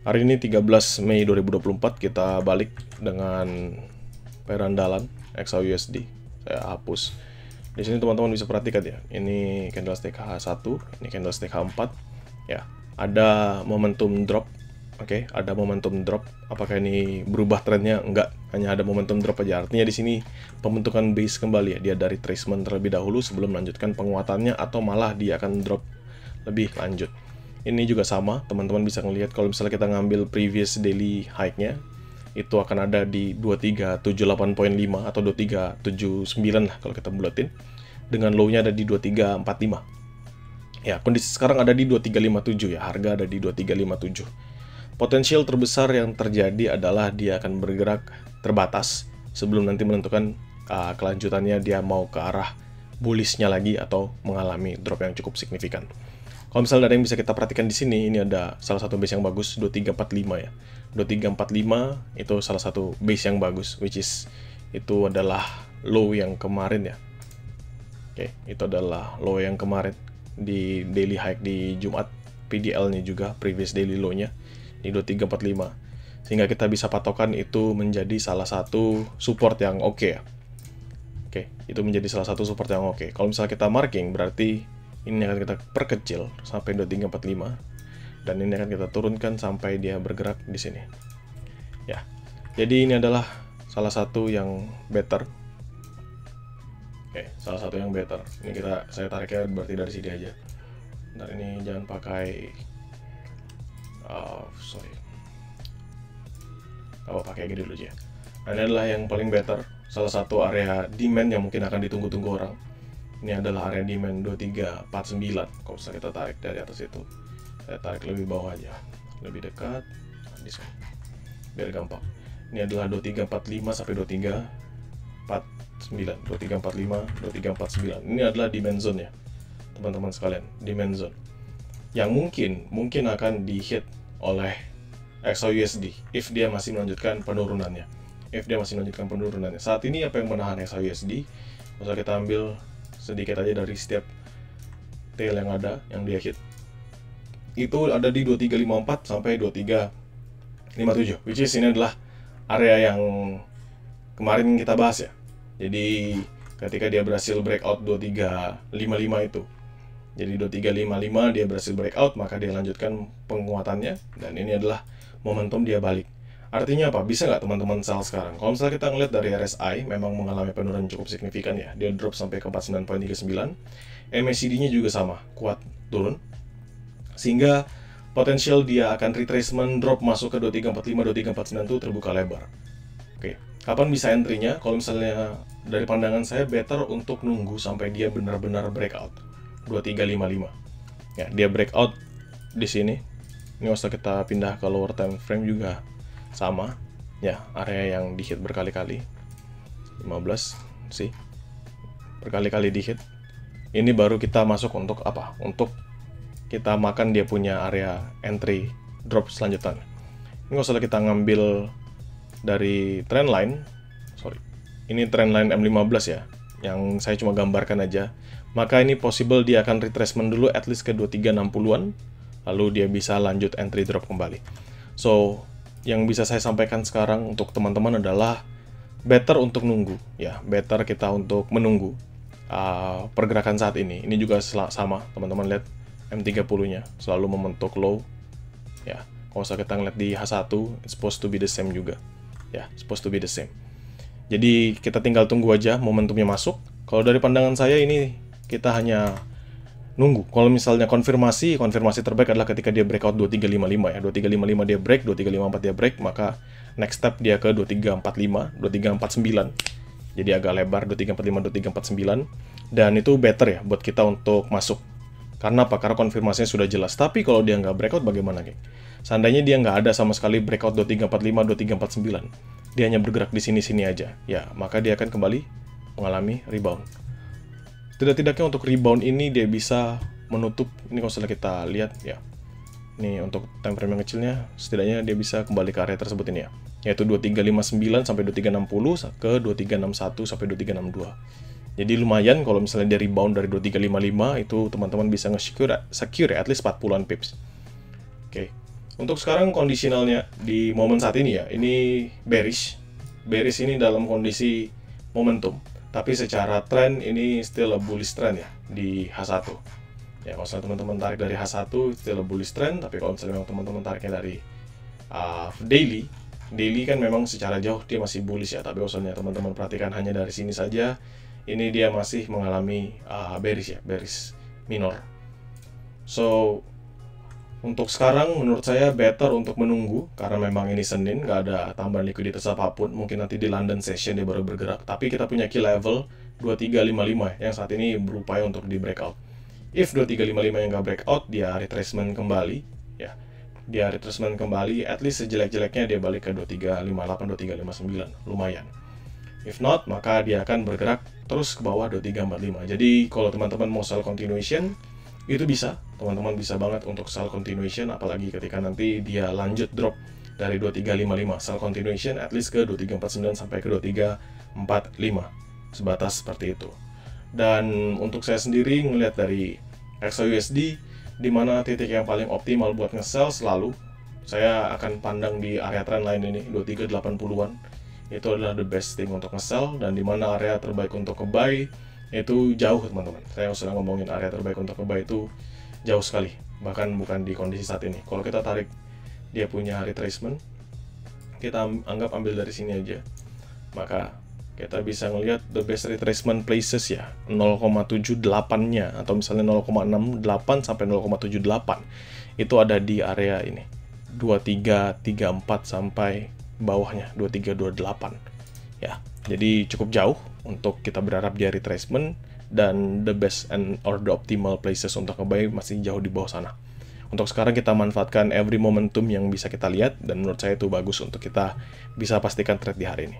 Hari ini 13 Mei 2024 kita balik dengan perandalan XAUSD. Saya hapus. Di sini teman-teman bisa perhatikan ya. Ini candlestick H1, ini candlestick H4. Ya, ada momentum drop. Oke, ada momentum drop. Apakah ini berubah trennya? Enggak, hanya ada momentum drop aja. Artinya di sini pembentukan base kembali ya. Dia dari retracement terlebih dahulu sebelum melanjutkan penguatannya atau malah dia akan drop lebih lanjut. Ini juga sama, teman-teman bisa ngelihat kalau misalnya kita ngambil previous daily high-nya, itu akan ada di 2378.5 atau 2379 lah kalau kita buletin. Dengan low-nya ada di 2345. Ya, kondisi sekarang ada di 2357 ya, harga ada di 2357. Potensial terbesar yang terjadi adalah dia akan bergerak terbatas sebelum nanti menentukan kelanjutannya dia mau ke arah bullish-nya lagi atau mengalami drop yang cukup signifikan. Kalau misalnya ada yang bisa kita perhatikan di sini, ini ada salah satu base yang bagus, 2345 ya. 2345 itu salah satu base yang bagus, which is itu adalah low yang kemarin ya. Oke, itu adalah low yang kemarin di daily high di Jumat. PDL-nya juga, previous daily low-nya, di 2345. Sehingga kita bisa patokan itu menjadi salah satu support yang oke ya. Oke, itu menjadi salah satu support yang oke. Kalau misalnya kita marking, berarti ini akan kita perkecil sampai 2345 dan ini akan kita turunkan sampai dia bergerak di sini. Ya. Jadi ini adalah salah satu yang better. Oke, salah satu yang better. Ini saya tariknya berarti dari sini aja. Dan ini jangan pakai pakai gini dulu aja. Nah, ini adalah yang paling better, salah satu area demand yang mungkin akan ditunggu-tunggu orang. Ini adalah area demand 2349. Kalau misalnya kita tarik dari atas itu, saya tarik lebih bawah aja, lebih dekat, biar gampang. Ini adalah 2345 sampai 2349, 2345, 2349. Ini adalah demand zone ya, teman-teman sekalian, demand zone yang mungkin akan di-hit oleh XAUSD if dia masih melanjutkan penurunannya. Saat ini apa yang menahan XAUSD? Kalau kita ambil sedikit aja dari setiap tail yang ada yang dia hit, itu ada di 2354 sampai 2357, which is ini adalah area yang kemarin kita bahas ya. Jadi ketika dia berhasil breakout 2355 itu, jadi 2355 dia berhasil breakout, maka dia lanjutkan penguatannya dan ini adalah momentum dia balik. Artinya apa? Bisa nggak teman-teman sell sekarang? Kalau misalnya kita ngeliat dari RSI, memang mengalami penurunan cukup signifikan ya. Dia drop sampai ke 49.39. MACD-nya juga sama, kuat turun. Sehingga potensial dia akan retracement drop masuk ke 2345, 2349 itu terbuka lebar. Oke, kapan bisa entry-nya? Kalau misalnya dari pandangan saya, better untuk nunggu sampai dia benar-benar breakout. 2355. Ya, dia breakout di sini. Ini usah kita pindah ke lower time frame juga sama ya, area yang di hit berkali-kali, 15 sih, berkali-kali di hit. Ini baru kita masuk untuk apa? Untuk kita makan dia punya area entry drop selanjutnya. Ini nggak usah kita ngambil dari trendline, ini trendline M15 ya, yang saya cuma gambarkan aja. Maka ini possible dia akan retracement dulu at least ke 2360-an, lalu dia bisa lanjut entry drop kembali. So yang bisa saya sampaikan sekarang untuk teman-teman adalah better untuk nunggu ya, better kita untuk menunggu pergerakan saat ini. Ini juga sama, teman-teman lihat M30-nya selalu membentuk low ya. Kalau kita ngeliat di H1, it's supposed to be the same juga ya, supposed to be the same. Jadi kita tinggal tunggu aja momentumnya masuk. Kalau dari pandangan saya ini kita hanya nunggu. Kalau misalnya konfirmasi terbaik adalah ketika dia breakout 2355 ya. 2355 dia break, 2354 dia break, maka next step dia ke 2345, 2349. Jadi agak lebar 2345, 2349 dan itu better ya buat kita untuk masuk. Karena apa? Karena konfirmasinya sudah jelas. Tapi kalau dia nggak breakout bagaimana, geng? Seandainya dia nggak ada sama sekali breakout 2345, 2349, dia hanya bergerak di sini-sini aja, ya maka dia akan kembali mengalami rebound. Tidak-tidaknya untuk rebound ini dia bisa menutup, ini kalau misalnya kita lihat ya, ini untuk time frame yang kecilnya, setidaknya dia bisa kembali ke area tersebut ini ya, yaitu 2359 sampai 2360 ke 2361 sampai 2362. Jadi lumayan kalau misalnya dia rebound dari 2355 itu teman-teman bisa nge-secure at least 40-an pips. Oke. Untuk sekarang kondisionalnya di momen saat ini ya, ini bearish. Bearish ini dalam kondisi momentum, tapi secara tren ini still a bullish trend ya di H1. Ya, kalau misalnya teman-teman tarik dari H1 still a bullish trend, tapi kalau misalnya teman-teman tariknya dari daily kan memang secara jauh dia masih bullish ya, tapi kalau misalnya teman-teman perhatikan hanya dari sini saja, ini dia masih mengalami bearish ya, bearish minor. So untuk sekarang menurut saya better untuk menunggu, karena memang ini Senin, nggak ada tambahan likuiditas apapun. Mungkin nanti di London session dia baru bergerak, tapi kita punya key level 2355 yang saat ini berupaya untuk di breakout. If 2355 yang nggak breakout, dia retracement kembali ya. Dia retracement kembali, at least sejelek-jeleknya dia balik ke 2358, 2359, lumayan. If not, maka dia akan bergerak terus ke bawah 2345. Jadi kalau teman-teman mau sell continuation, itu bisa, teman-teman bisa banget untuk sell continuation, apalagi ketika nanti dia lanjut drop dari 2355, sell continuation at least ke 2349 sampai ke 2345, sebatas seperti itu. Dan untuk saya sendiri ngelihat dari XAUUSD, di mana titik yang paling optimal buat nge-sell selalu saya akan pandang di area trendline ini 2380-an. Itu adalah the best thing untuk nge-sell, dan di mana area terbaik untuk ke-buy itu jauh teman-teman. Saya sudah ngomongin area terbaik untuk ke-buy itu jauh sekali, bahkan bukan di kondisi saat ini. Kalau kita tarik dia punya retracement, kita anggap ambil dari sini aja, maka kita bisa ngelihat the best retracement places ya 0,78 nya, atau misalnya 0,68 sampai 0,78 itu ada di area ini 2334 sampai bawahnya 2328 ya. Jadi cukup jauh untuk kita berharap dia retracement, dan the best and or the optimal places untuk nge-buy masih jauh di bawah sana. Untuk sekarang kita manfaatkan every momentum yang bisa kita lihat, dan menurut saya itu bagus untuk kita bisa pastikan trade di hari ini.